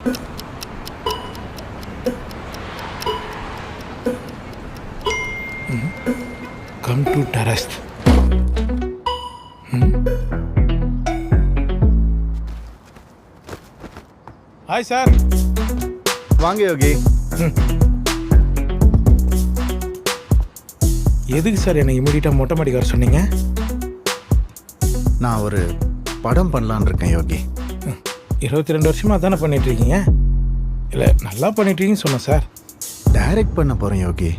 Come to terrace. Hi sir. வாங்க யோகி. எதுக்கு sir என்னை இமீடியட்டாக மொட்டை மாடிக்கு வர சொன்னீங்க? நான் ஒரு படம் பண்ணலான்னு இருக்கேன் யோகி. 22 வருஷமாக தானே பண்ணிகிட்ருக்கீங்க? இல்லை நல்லா பண்ணிட்டுருக்கீங்கன்னு சொன்னேன் சார். டைரக்ட் பண்ண போகிறேன் யோகி.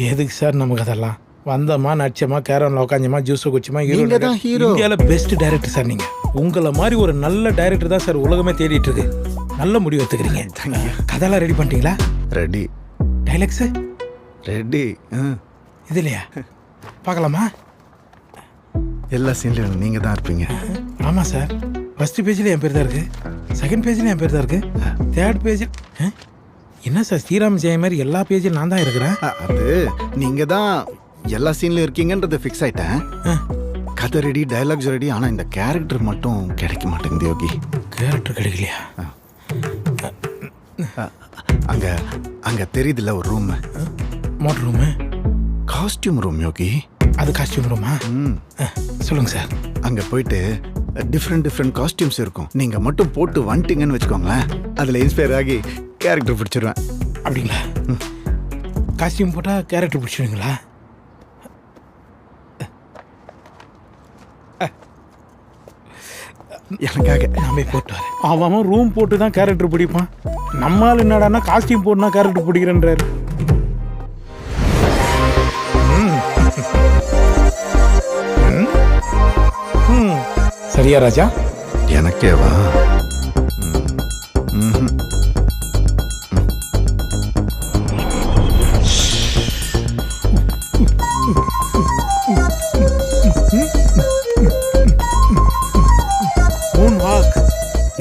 எதுக்கு சார் நமக்கு அதெல்லாம்? வந்தோமா, நடிச்சோமா, கேரவனில் உட்காந்தோமா, ஜூஸை குடிச்சோமா. நீங்க தான் ஹீரோ. இந்தியாவில் பெஸ்ட் டைரக்டர் சார் நீங்கள். உங்களை மாதிரி ஒரு நல்ல டைரக்டர் தான் சார் உலகமே தேடிட்டு இருக்கு. நல்ல முடிவு எடுத்துக்கிறீங்க. கதையெல்லாம் ரெடி பண்ணிட்டீங்களா? ரெடி. Dialogues ready. இது இல்லையா? பார்க்கலாமா? எல்லா சீன்லையும் நீங்கள் தான் இருப்பீங்க. ஆமாம் சார். ஃபஸ்ட்டு பேஜில் என் பேர் தான் இருக்குது, செகண்ட் பேஜில் என் பேர் தான் இருக்குது, தேர்ட் பேஜில் என்ன சார் ஸ்ரீராம் ஜெயம் மாதிரி எல்லா பேஜிலும் நான் தான் இருக்கிறேன். அது நீங்கள் தான் எல்லா சீன்லையும் இருக்கீங்கன்றது ஃபிக்ஸ் ஆகிட்டேன். கதை ரெடி, டைலாக்ஸ் ரெடி. ஆனால் இந்த கேரக்டர் மட்டும் கிடைக்க மாட்டேங்குது யோகி. கேரக்டர் கிடைக்கலையா? அங்கே அங்கே தெரியுதுல்ல ஒரு room. Motor room? Costume room Yogi. அது காஸ்டியூம் ரூமா? சொல்லுங்க சார். அங்கே போயிட்டு டிஃப்ரெண்ட் காஸ்டியூம்ஸ் இருக்கும். நீங்கள் மட்டும் போட்டு வந்துட்டீங்கன்னு வச்சுக்கோங்களேன், அதில் இன்ஸ்பயர் ஆகி கேரக்டர் பிடிச்சிருவேன். அப்படிங்களா? காஸ்டியூம் போட்டால் கேரக்டர் பிடிச்சிடுவீங்களா? எனக்காக நாமே போட்டு வரேன். அவன் ரூம் போட்டு தான் கேரக்டர் பிடிப்பான். நம்மால் என்னடானா காஸ்டியூம் போட்டுனா கேரக்டர் பிடிக்கிறேன்றாரு. சரியா ராஜா? எனக்கேவா?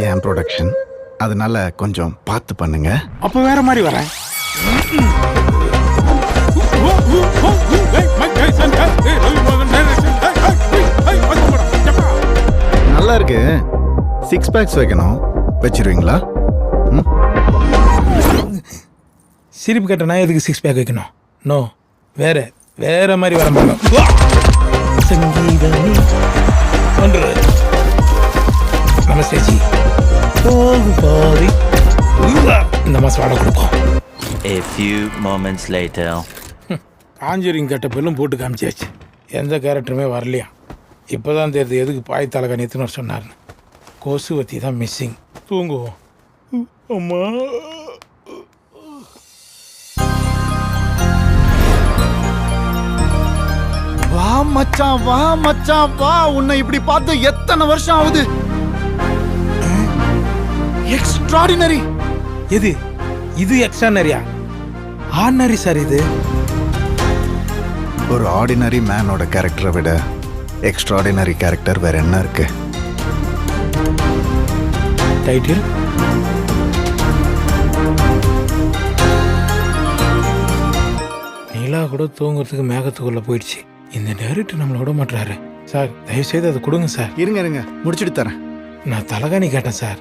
என் ப்ரொடக்ஷன், அதனால கொஞ்சம் பார்த்து பண்ணுங்க. அப்போ வேற மாதிரி வரேன். நல்லா இருக்கு. 6 பேக்ஸ் வைக்கணும், வச்சிருவீங்களா? சிரிப்பு கட்டணா எதுக்கு 6 பேக் வைக்கணும்? நோ, வேற மாதிரி வர மாட்டோம். சங்கீதமே ஒன்று. நமஸ்தே ஜி. இந்த மாதம் வாடகை கொடுப்போம். A few moments later. Conjuring கட்ட பெல்லும் போட்டு காமிச்சாச்சு. எந்த கேரக்டருமே வரலையா? இப்போ தான் தெரியுது எதுக்கு பாய் தலைகாணி எத்தனை சொன்னார்னு. கோசுவத்தி தான் மிஸ்ஸிங். தூங்குவோம். அம்மா வா மச்சான், வா மச்சான், வா. உன்னை இப்படி பார்த்து எத்தனை வருஷம் ஆகுது. எக்ஸ்ட்ராடினரி. இது எக்ஸ்ட்ரானரியா? Ordinary sir. இது ஒரு ஆர்டினரி மேனோட கேரக்டரை விட எக்ஸ்ட்ராடினரி கேரக்டர் வேற என்ன இருக்கு? டைட்டில் நீலா கூட தூங்குறதுக்கு மேகத்துக்குள்ள போயிடுச்சு. இந்த டைரக்டர் நம்மளை விட மாட்டாரு சார். தயவுசெய்து அதை கொடுங்க சார். இருங்க முடிச்சுட்டு தரேன். நான் தலகாணி கேட்டேன் சார்.